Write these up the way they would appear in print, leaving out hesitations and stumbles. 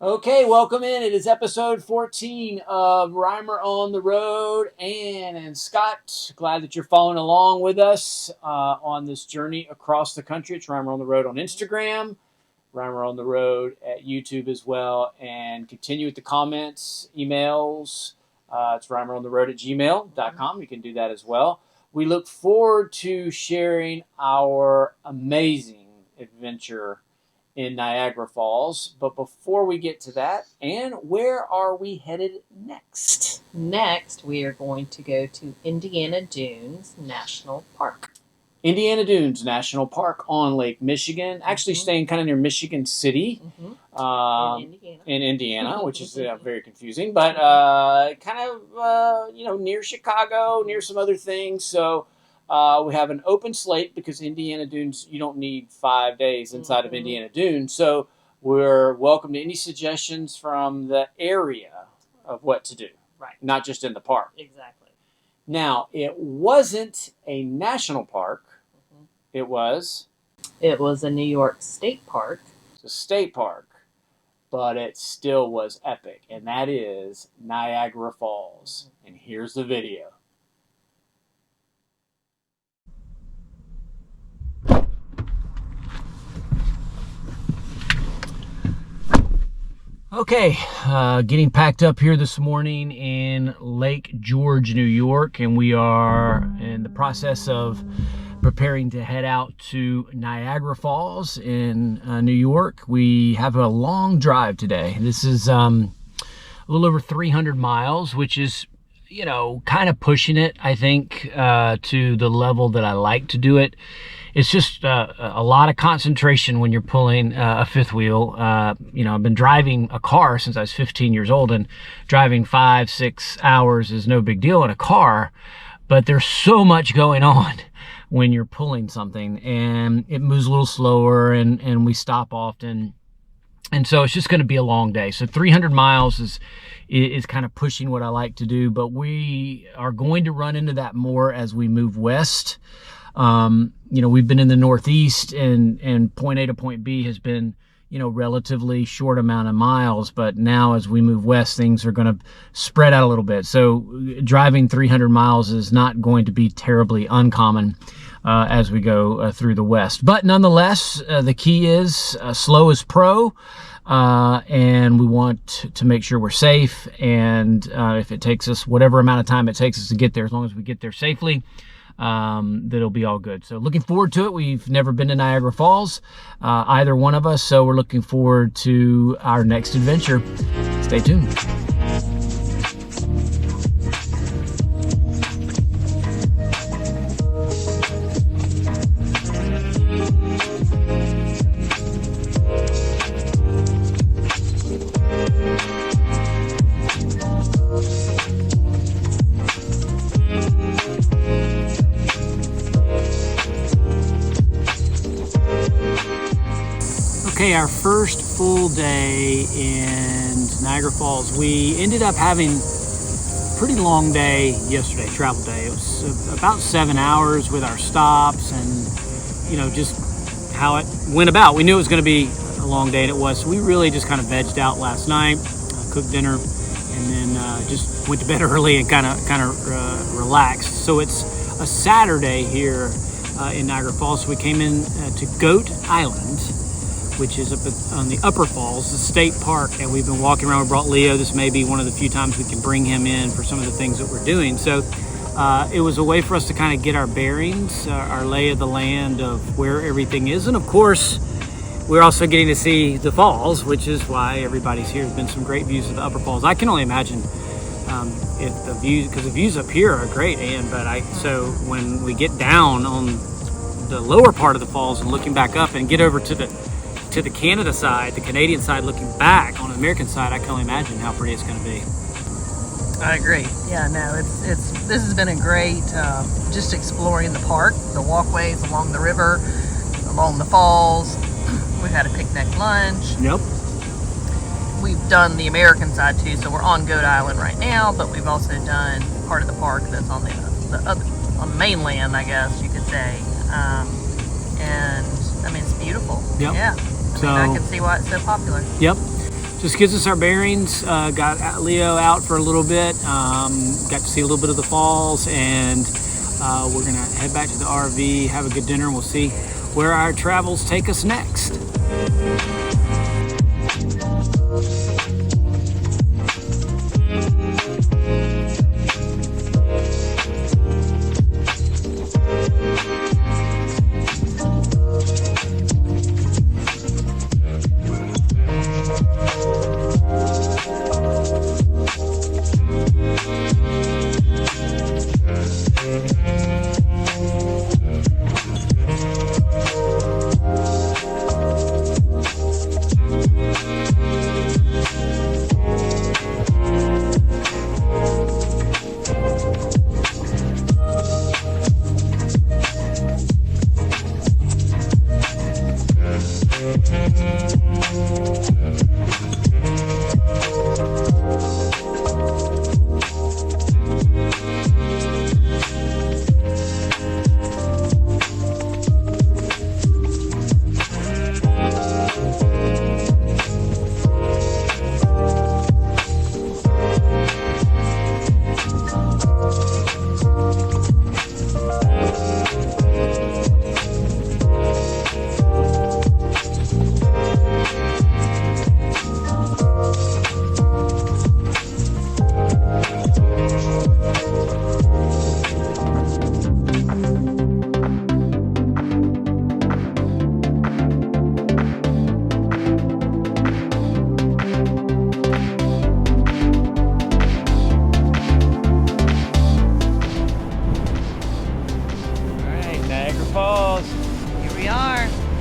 Okay, welcome in. It is episode 14 of Reimer on the Road. Ann and Scott, glad that you're following along with us on this journey across the country. It's Reimer on the Road on Instagram, Reimer on the Road at YouTube as well. And continue with the comments, emails. It's reimerontheroad at gmail.com. You can do that as well. We look forward to sharing our amazing adventure in Niagara Falls. But before we get to that, Anne, where are we headed next? Next, we are going to go to Indiana Dunes National Park. Indiana Dunes National Park on Lake Michigan. Actually, staying kind of near Michigan City, in Indiana, which is very confusing, but kind of near Chicago, near some other things. So we have an open slate because Indiana Dunes, you don't need 5 days inside of Indiana Dunes. So we're welcome to any suggestions from the area of what to do, Right. not just in the park. Exactly. Now, it wasn't a national park. It was a New York State Park. It's a state park, but it still was epic, and that is Niagara Falls. And here's the video. Okay, getting packed up here this morning in Lake George, New York, and we are in the process of preparing to head out to Niagara Falls in New York. We have a long drive today. This is a little over 300 miles, which is, kind of pushing it, I think, to the level that I like to do it. It's just a lot of concentration when you're pulling a fifth wheel. I've been driving a car since I was 15 years old, and driving 5-6 hours is no big deal in a car, but there's so much going on when you're pulling something, and it moves a little slower, and we stop often. And so it's just going to be a long day. So 300 miles is kind of pushing what I like to do, but we are going to run into that more as we move west. We've been in the Northeast, and point A to point B has been, relatively short amount of miles, but now as we move west, things are going to spread out a little bit. So driving 300 miles is not going to be terribly uncommon as we go through the west. But nonetheless, the key is slow is pro, and we want to make sure we're safe. And if it takes us whatever amount of time it takes us to get there, as long as we get there safely, that'll be all good. So looking forward to it. We've never been to Niagara Falls, either one of us, so we're looking forward to our next adventure. Stay tuned. Okay, our first full day in Niagara Falls. We ended up having a pretty long day yesterday, travel day. It was about 7 hours with our stops and, just how it went about. We knew it was going to be a long day, and it was. So we really just kind of vegged out last night, cooked dinner, and then just went to bed early and kind of relaxed. So it's a Saturday here in Niagara Falls. So we came in to Goat Island, which is up on the Upper Falls, the state park, and we've been walking around. We brought Leo. This may be one of the few times we can bring him in for some of the things that we're doing. So it was a way for us to kind of get our bearings, our lay of the land of where everything is. And of course, we're also getting to see the falls, which is why everybody's here. There's been some great views of the Upper Falls. I can only imagine if the views, because the views up here are great, so when we get down on the lower part of the falls and looking back up and get over to the Canada side, the Canadian side, looking back on the American side, I can only imagine how pretty it's going to be. I agree. Yeah, no, this has been a great, just exploring the park, the walkways along the river, along the falls. We've had a picnic lunch. Yep. We've done the American side too, so we're on Goat Island right now, but we've also done part of the park that's on the mainland, I guess you could say. And I mean, it's beautiful. Yep. Yeah. I can see why it's so popular. Yep. just gives us our bearings. Got Leo out for a little bit, got to see a little bit of the falls, and we're gonna head back to the RV, have a good dinner, and we'll see where our travels take us next.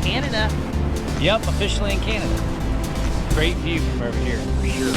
Canada. Yep, officially in Canada. Great view from over here, for sure.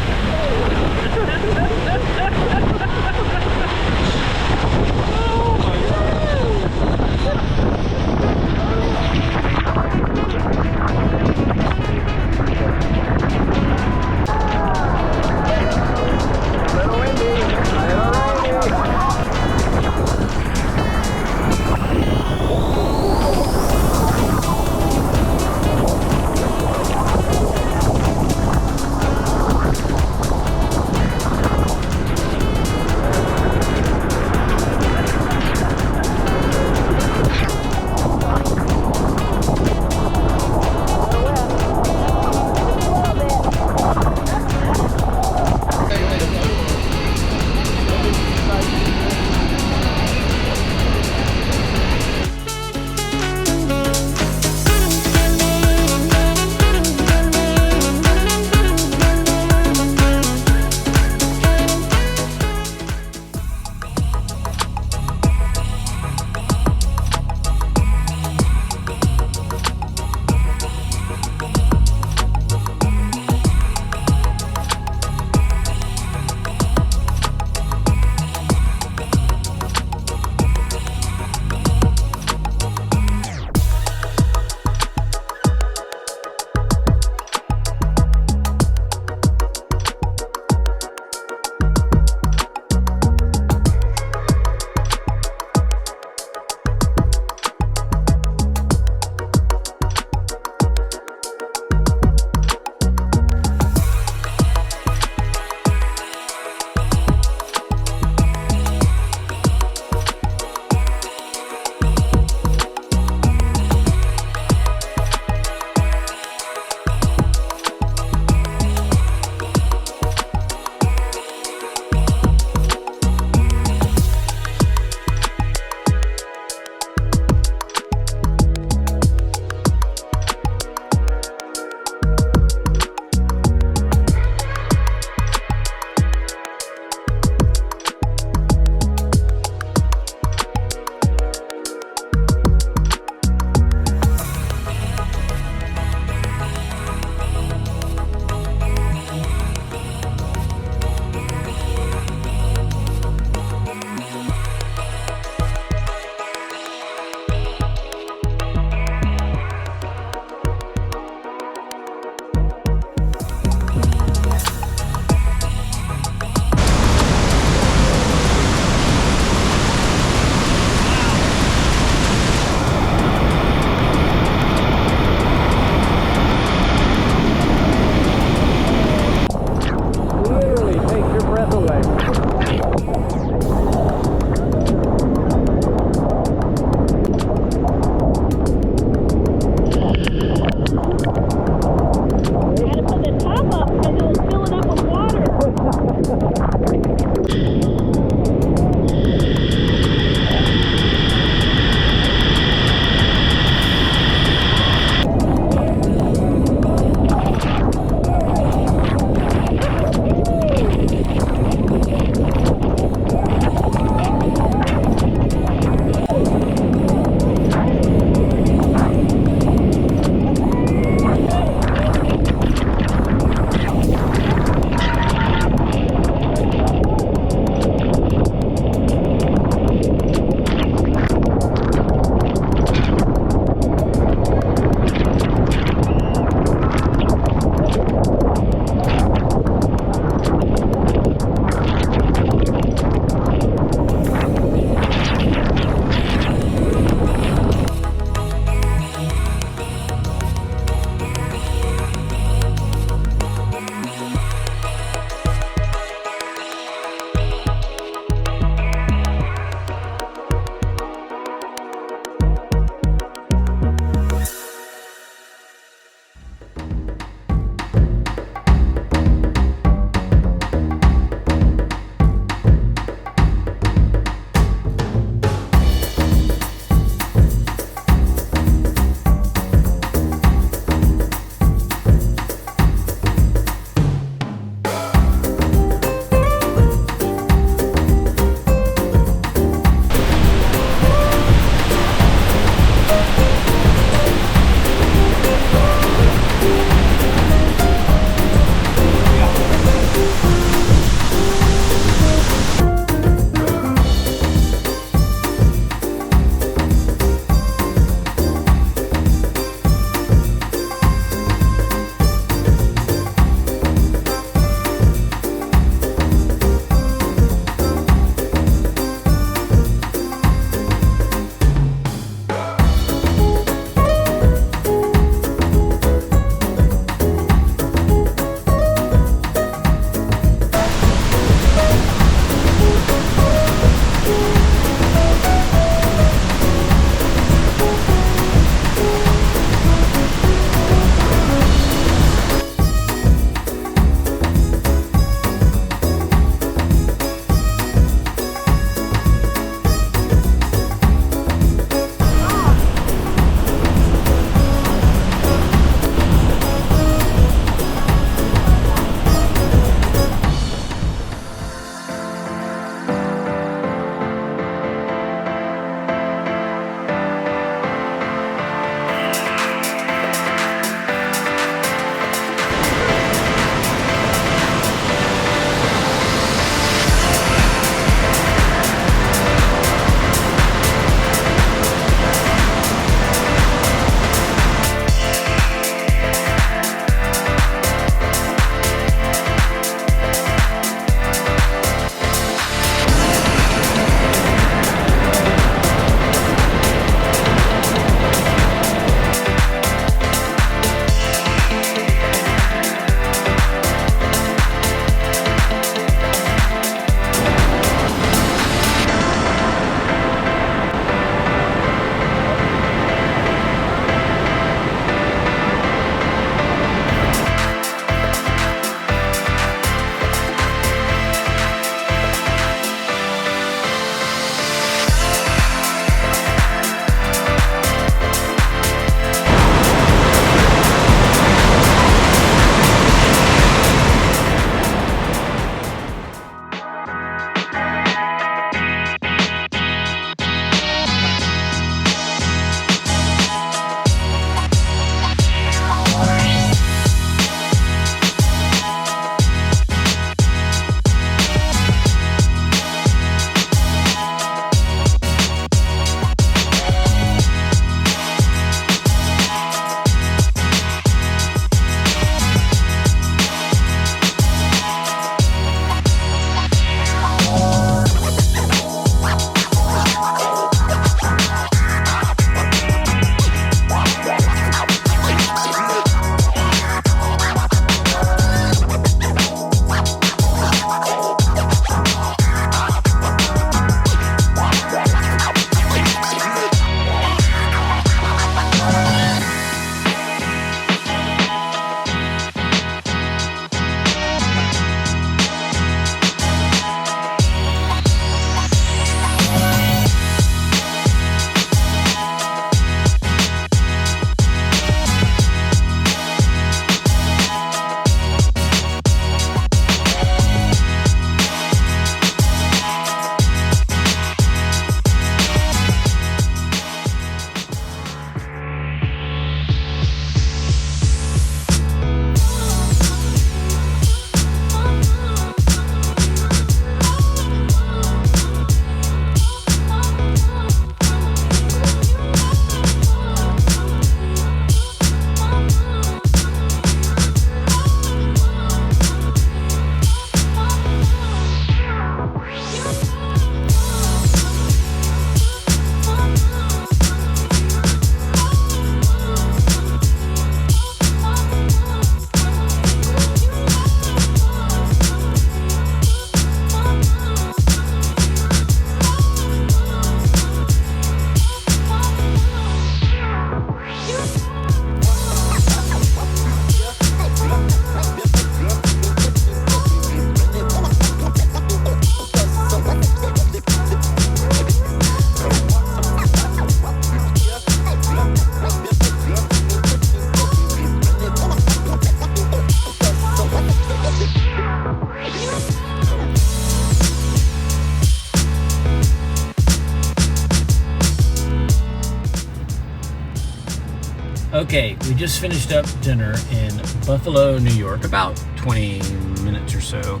Okay, we just finished up dinner in Buffalo, New York, about 20 minutes or so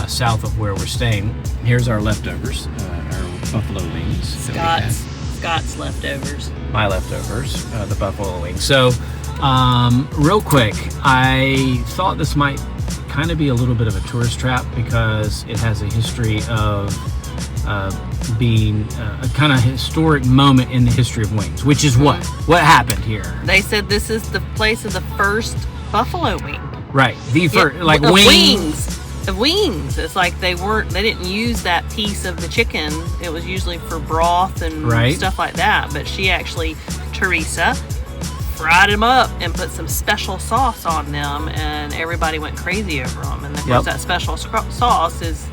south of where we're staying. Here's our leftovers, our buffalo wings. Scott's leftovers. My leftovers, the buffalo wings. So, real quick, I thought this might kind of be a little bit of a tourist trap because it has a history of being a kind of historic moment in the history of wings, which is what happened here. They said this is the place of the first buffalo wing. Right, the first, like of wings. Of wings. It's like they didn't use that piece of the chicken. It was usually for broth and stuff like that. But she actually, Teresa, fried them up and put some special sauce on them, and everybody went crazy over them. And of course, that special sauce is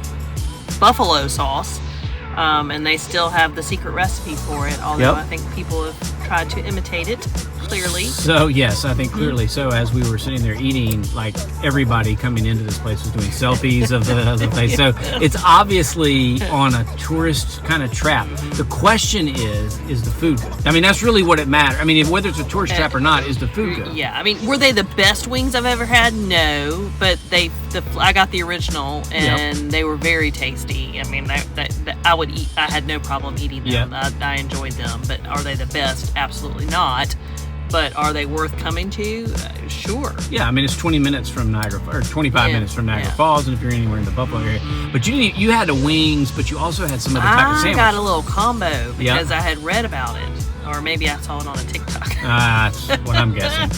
buffalo sauce. And they still have the secret recipe for it, although I think people have tried to imitate it, clearly. So, yes, I think clearly so. As we were sitting there eating, like, everybody coming into this place was doing selfies of the place. So, it's obviously on a tourist kind of trap. The question is the food good? I mean, that's really what it matters. I mean, whether it's a tourist trap or not, is the food good? Yeah, I mean, were they the best wings I've ever had? No, but I got the original, and they were very tasty. I mean, I would eat. I had no problem eating them. I enjoyed them. But are they the best? Absolutely not. But are they worth coming to? Sure. Yeah, I mean, it's 20 minutes from Niagara, or 25 minutes from Niagara Falls, and if you're anywhere in the Buffalo area. But you had the wings, but you also had some other type of sandwich. I got a little combo because I had read about it, or maybe I saw it on a TikTok. That's what I'm guessing.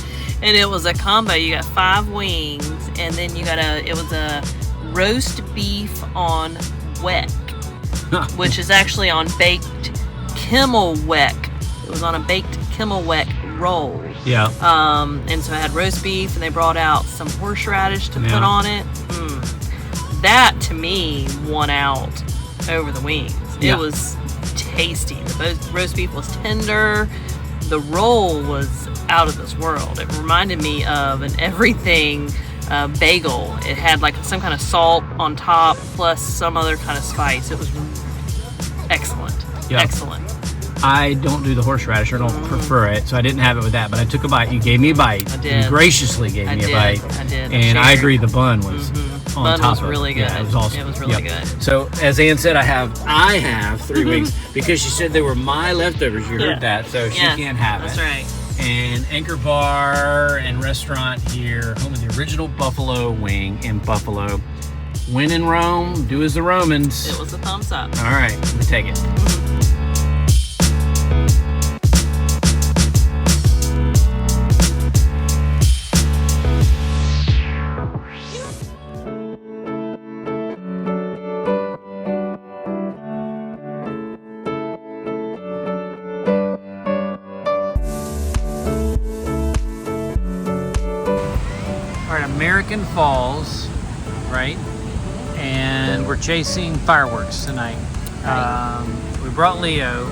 And it was a combo. You got 5 wings, and then you got it was a roast beef on weck, which is actually on baked Kimmel weck. It was on a baked Kimmel weck roll. Yeah. And so I had roast beef, and they brought out some horseradish to put on it. That to me won out over the wings. It was tasty. The roast beef was tender. The roll was out of this world. It reminded me of an everything bagel. It had like some kind of salt on top plus some other kind of spice. It was excellent. Yep. Excellent. I don't do the horseradish. I don't prefer it, so I didn't have it with that. But I took a bite. You gave me a bite. I did. You graciously gave me a bite. I did. And I agree. The bun was on bun top was of it. really good. Yeah, it was awesome. It was really good. So as Ann said, I have 3 wings because she said they were my leftovers. You heard that, so she can't have it. That's right. And Anchor Bar and Restaurant here, home of the original Buffalo wing in Buffalo. When in Rome, do as the Romans. It was a thumbs up. All right, let me take it. American Falls, right? And we're chasing fireworks tonight. We brought Leo.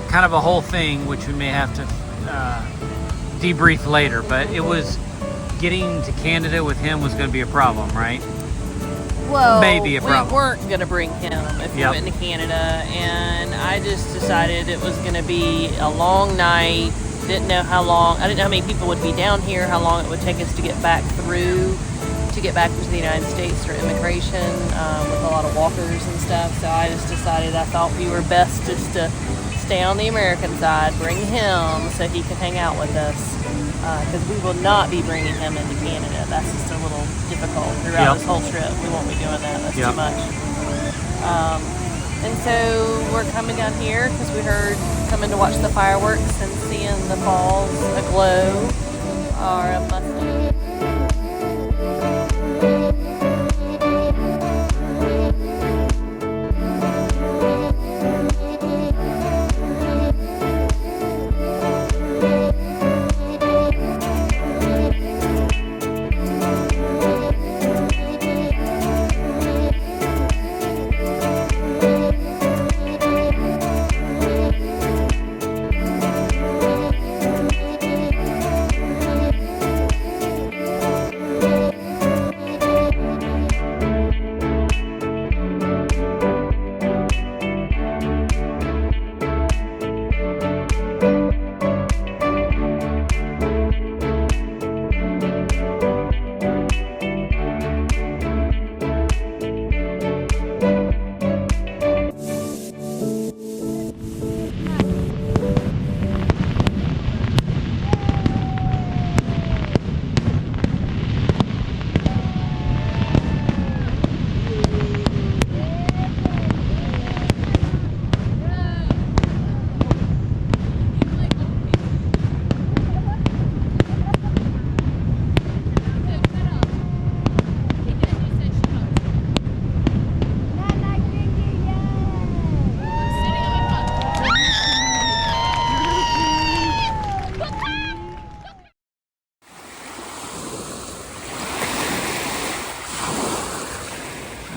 Kind of a whole thing, which we may have to debrief later. But it was getting to Canada with him was going to be a problem, right? Well, maybe a problem. We weren't going to bring him if we went to Canada, and I just decided it was going to be a long night. Didn't know how long. I didn't know how many people would be down here, how long it would take us to get back into the United States through immigration with a lot of walkers and stuff. So I just decided I thought we were best just to stay on the American side, bring him so he can hang out with us. Because we will not be bringing him into Canada. That's just a little difficult throughout this whole trip. We won't be doing that. That's too much. And so we're coming down here because we heard coming to watch the fireworks and seeing the falls aglow are a must-do.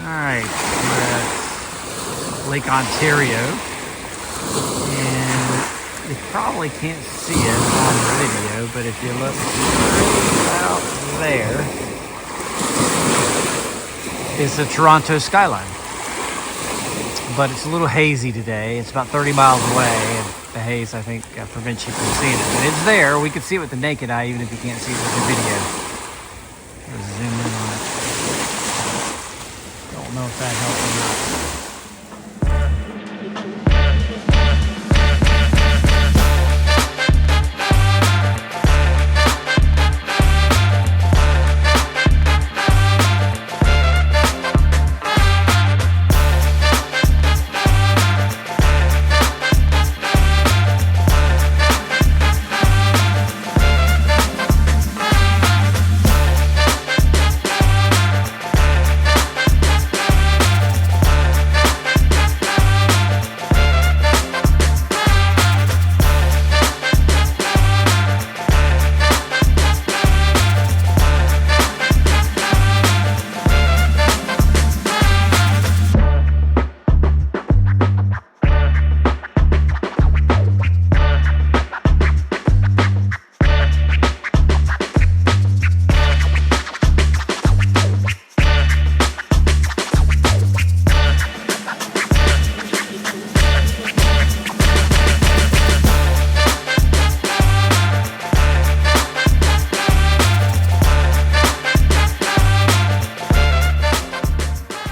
Alright, we're at Lake Ontario, and you probably can't see it on the video, but if you look right out there is the Toronto skyline. But it's a little hazy today. It's about 30 miles away, and the haze, I think, prevents you from seeing it. But it's there. We can see it with the naked eye, even if you can't see it with the video. Let's zoom in on it. Don't know if that helped or not.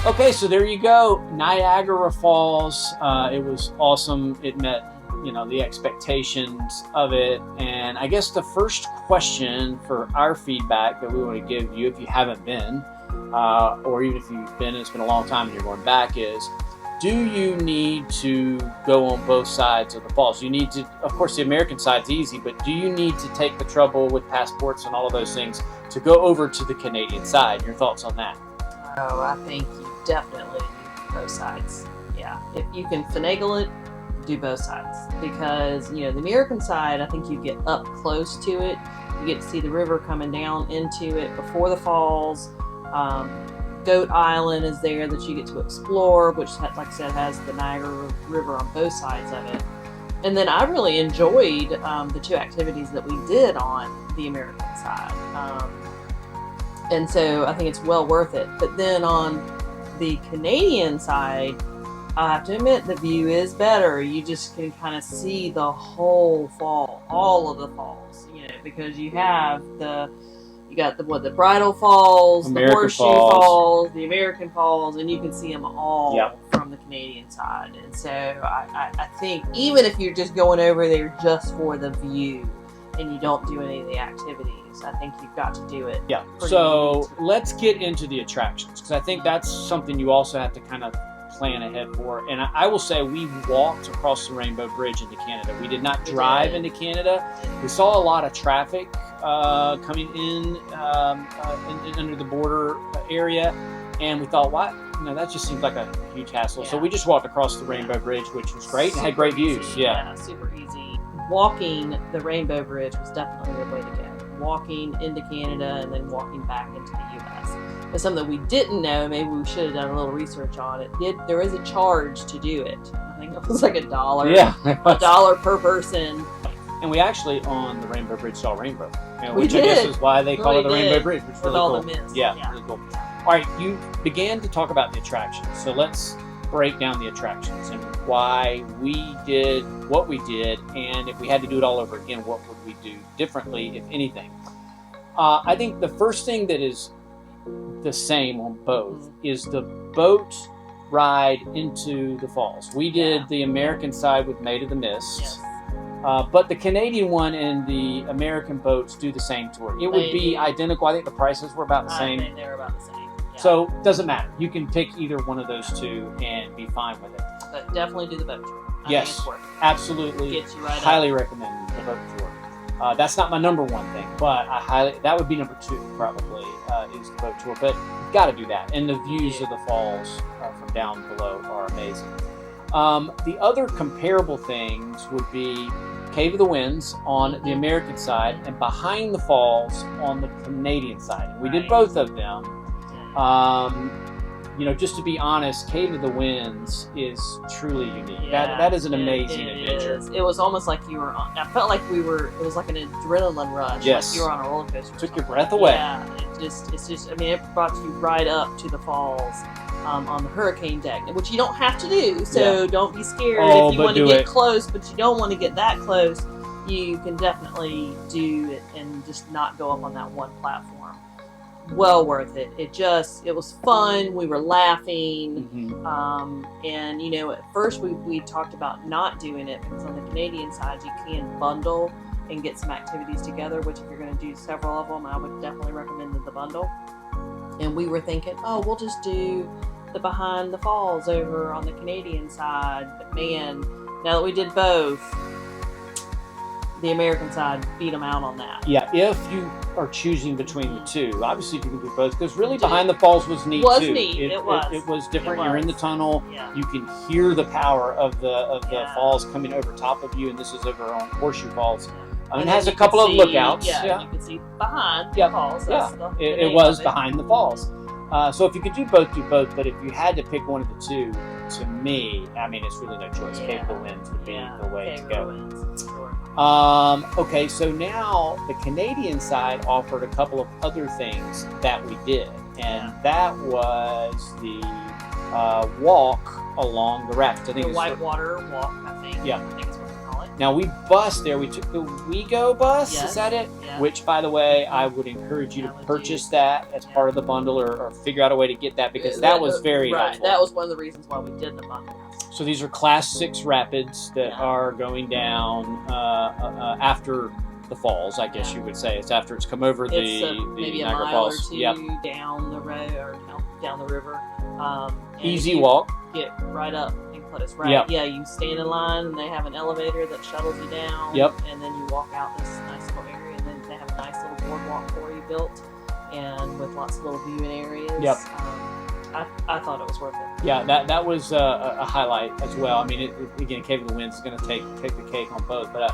Okay, so there you go, Niagara Falls. It was awesome. It met, the expectations of it. And I guess the first question for our feedback that we want to give you, if you haven't been, or even if you've been and it's been a long time and you're going back, is do you need to go on both sides of the falls? You need to, of course, the American side's easy, but do you need to take the trouble with passports and all of those things to go over to the Canadian side? Your thoughts on that? Oh, I think you definitely do both sides. Yeah, if you can finagle it, do both sides. Because, the American side, I think you get up close to it. You get to see the river coming down into it before the falls. Goat Island is there that you get to explore, which, like I said, has the Niagara River on both sides of it. And then I really enjoyed the two activities that we did on the American side. And so I think it's well worth it. But then on the Canadian side, I have to admit the view is better. You just can kind of see the whole fall, all of the falls, because you got the Bridal Falls, American the Horseshoe Falls. Falls, the American Falls, and you can see them all from the Canadian side. And so I think even if you're just going over there just for the view and you don't do any of the activities, I think you've got to do it. Yeah. So let's get into the attractions, because I think that's something you also have to kind of plan ahead for. And I will say we walked across the Rainbow Bridge into Canada. We did not drive into Canada. We saw a lot of traffic coming in under the border area, and we thought, what? That just seems like a huge hassle. So we just walked across the Rainbow Bridge, which was great and had great views. Yeah, super easy. Walking the Rainbow Bridge was definitely the way to go. Walking into Canada and then walking back into the U.S. But something that we didn't know, maybe we should have done a little research on it. There is a charge to do it. I think it was like $1. Yeah, $1 per person. And we actually on the Rainbow Bridge saw a rainbow. We which did. I guess is why they call it the Rainbow Bridge, which is With really all cool. the mist. Yeah, really cool. All right, you began to talk about the attractions, so let's break down the attractions and why we did what we did, and if we had to do it all over again, what would we do differently, if anything? I think the first thing that is the same on both is the boat ride into the falls. We did the American side with Maid of the Mist. Yes. But the Canadian one and the American boats do the same tour. It would be identical. I think the prices were about the same. I think they were about the same. Yeah. So it doesn't matter. You can pick either one of those two and be fine with it. But definitely do the boat tour. I Yes, think it's worth it. Absolutely. Gets you right highly recommend the boat tour. That's not my number one thing, but that would be number two probably is the boat tour. But you've got to do that. And the views of the falls from down below are amazing. The other comparable things would be Cave of the Winds on the American side and Behind the Falls on the Canadian side. We did both of them. just to be honest, Cave of the Winds is truly unique. Yeah, That is an amazing adventure. It was almost like you were on, I felt like it was like an adrenaline rush. Yes. Like you were on a roller coaster. Took your breath away. Yeah, it's just, I mean, it brought you right up to the falls on the hurricane deck, which you don't have to do, so don't be scared if you want to get close, but you don't want to get that close. You can definitely do it and just not go up on that one platform. Well worth it. It was fun. We were laughing. And, at first we talked about not doing it because on the Canadian side, you can bundle and get some activities together, which if you're going to do several of them, I would definitely recommend the bundle. And we were thinking, we'll just do the Behind the Falls over on the Canadian side. But man, now that we did both, the American side beat them out on that. Yeah, if you are choosing between the two, obviously if you can do both, because really Behind the Falls was neat too. It was different. You're in the tunnel. Yeah. You can hear the power of the falls coming over top of you, and this is over on Horseshoe Falls. And it has a couple of lookouts. Yeah, you can see behind the falls. It was Behind the Falls. So if you could do both, do both. But if you had to pick one of the two, to me, I mean, it's really no choice. Cave of the Winds would be the way to go. Okay, so now the Canadian side offered a couple of other things that we did, and that was the walk along the rapids. I think the Whitewater Walk, I think. Yeah. I think is what they call it. Now we bused there. We took the WeGo bus. Yes. Is that it? Yeah. Which, by the way, I would encourage you to purchase that as part of the bundle, or figure out a way to get that, because that was very helpful. That was one of the reasons why we did the bundle. So these are Class 6 rapids that are going down after the falls, I guess you would say. It's after it's come over maybe the a Niagara mile Falls. or two down the road or down the river. Easy walk. Get right up and close. Right. Yep. Yeah, you stand in line and they have an elevator that shuttles you down. Yep. And then you walk out this nice little area, and then they have a nice little boardwalk for you built, and with lots of little viewing areas. Yep. I thought it was worth it. Yeah, that was a highlight as well. I mean, again, Cave of the Winds is going to take the cake on both, but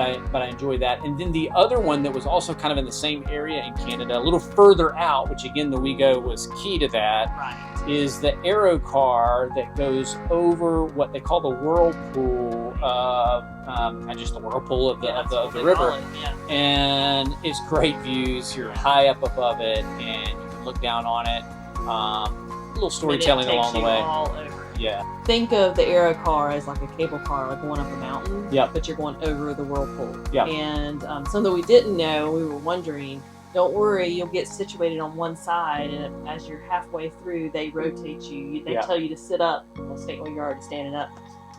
I enjoyed that. And then the other one that was also kind of in the same area in Canada, a little further out, which again the WeGo was key to that, is the Aero Car that goes over what they call the Whirlpool, just the Whirlpool of the river, and it's great views. You're high up above it, and you can look down on it. A little storytelling along the way. All over. Yeah. Think of the Aero Car as like a cable car, like going up a mountain. Yep. But you're going over the Whirlpool. Yeah. And something we didn't know, we were wondering. Don't worry, you'll get situated on one side, and as you're halfway through, they rotate you. They tell you to sit up. Well, you're already standing up,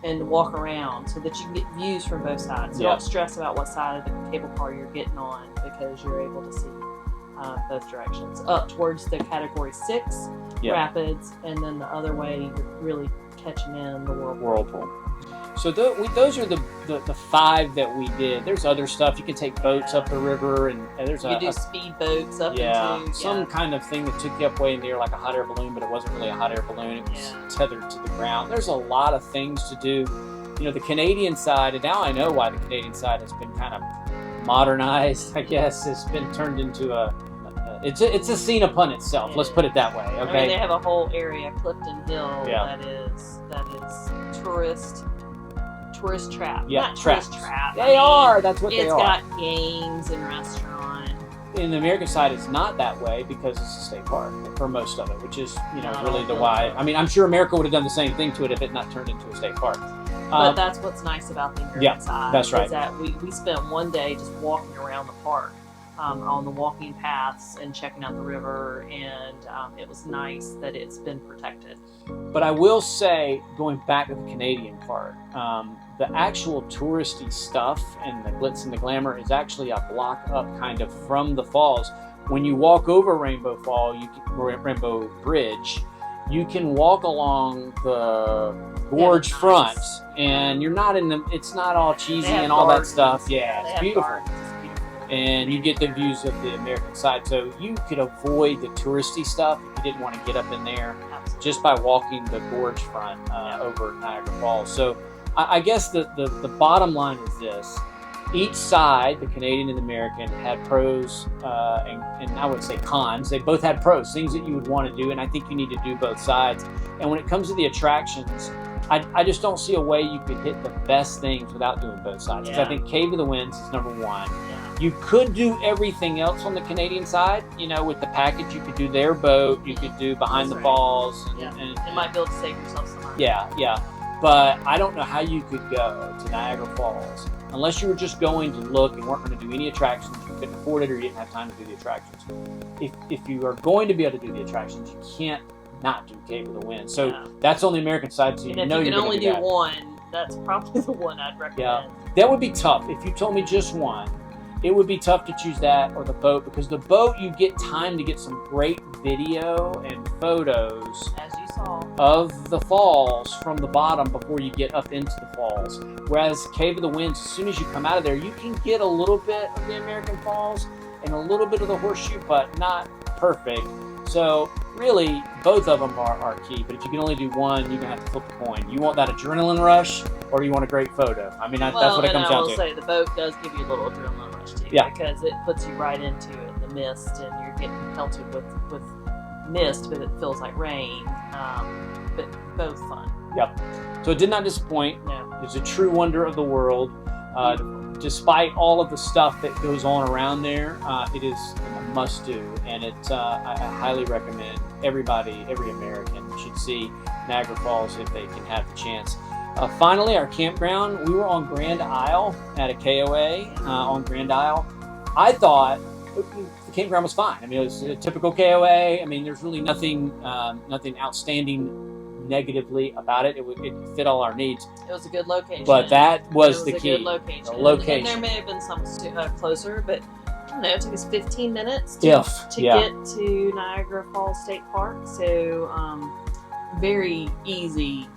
and walk around so that you can get views from both sides. So don't stress about what side of the cable car you're getting on, because you're able to see both directions. Up towards the Category 6 rapids, and then the other way you're really catching in the Whirlpool. So those are the 5 that we did. There's other stuff. You can take boats up the river, and there's you do speed boats up into some kind of thing that took you up way in the air, like a hot air balloon, but it wasn't really a hot air balloon. It was tethered to the ground. There's a lot of things to do. The Canadian side, and now I know why the Canadian side has been kind of modernized, I guess. It's been turned into it's a scene upon itself. Let's put it that way. Okay. I mean, they have a whole area, Clifton Hill, that is tourist trap. Yeah, not tourist trap. They are. That's what they are. It's got games and restaurant. In the American side, it's not that way because it's a state park for most of it, which is really the why. I mean, I'm sure America would have done the same thing to it if it not turned into a state park. But that's what's nice about the American side. That's right. Is that we spent one day just walking around the park. On the walking paths and checking out the river, and it was nice that it's been protected. But I will say, going back to the Canadian part, the actual touristy stuff and the glitz and the glamour is actually a block up kind of from the falls. When you walk over Rainbow Bridge, you can walk along the gorge front, and you're not it's not all cheesy and all that stuff. Yeah, it's beautiful. And you get the views of the American side, so you could avoid the touristy stuff if you didn't want to get up in there. Absolutely. Just by walking the gorge front over Niagara Falls. So I guess the bottom line is this: Each side, the Canadian and the American, had pros and I would say cons. They both had pros, things that you would want to do, and I think you need to do both sides. And when it comes to the attractions, I just don't see a way you could hit the best things without doing both sides. Because I think Cave of the Winds is number one. You could do everything else on the Canadian side, you know, with the package. You could do their boat, you could do behind the falls. And might be able to save yourself some money. Yeah. But I don't know how you could go to Niagara Falls unless you were just going to look and weren't going to do any attractions. You couldn't afford it or you didn't have time to do the attractions. If you are going to be able to do the attractions, you can't not do Cave of the Winds. So that's on the American side, so you know you're going to do that. And if you can only do one, that's probably the one I'd recommend. Yeah, that would be tough. If you told me just one, it would be tough to choose that or the boat, because the boat you get time to get some great video and photos, as you saw, of the falls from the bottom before you get up into the falls. Whereas Cave of the Winds, as soon as you come out of there, you can get a little bit of the American Falls and a little bit of the horseshoe, but not perfect. So really, both of them are key. But if you can only do one, you're gonna have to flip a coin. You want that adrenaline rush, or do you want a great photo? I mean, that's what it comes down to. I will say the boat does give you a little adrenaline rush too, because it puts you right into it, the mist, and you're getting pelted with mist, but it feels like rain. But both fun. Yep. So it did not disappoint. No. It's a true wonder of the world. Despite all of the stuff that goes on around there, it is a must-do, and I highly recommend every American should see Niagara Falls if they can have the chance. Finally, our campground. We were on Grand Isle at a KOA on Grand Isle. I thought the campground was fine. I mean, it was a typical KOA. I mean, there's really nothing outstanding negatively about it. It fit all our needs. It was a good location. But that was the key. Good location. The location. And there may have been some closer, but I don't know, it took us 15 minutes to get to Niagara Falls State Park. So very easy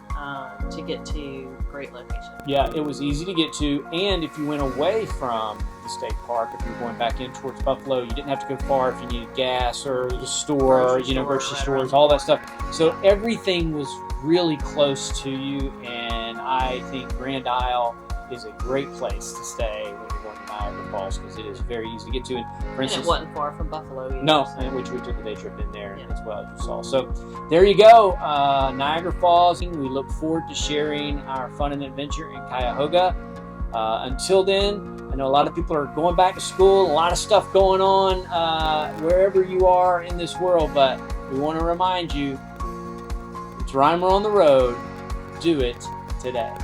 to get to. Great location. Yeah, it was easy to get to, and if you went away from the state park, if you were going back in towards Buffalo, you didn't have to go far if you needed gas or the store, grocery stores, all that stuff. So everything was really close to you, and I think Grand Isle is a great place to stay when you're going to Niagara Falls, because it is very easy to get to. And for instance, it wasn't far from Buffalo either. No, which we took a day trip in there as well, as you saw. So there you go, Niagara Falls. We look forward to sharing our fun and adventure in Cuyahoga. Until then, I know a lot of people are going back to school, a lot of stuff going on wherever you are in this world, but we want to remind you, it's Reimer on the road. Do it today.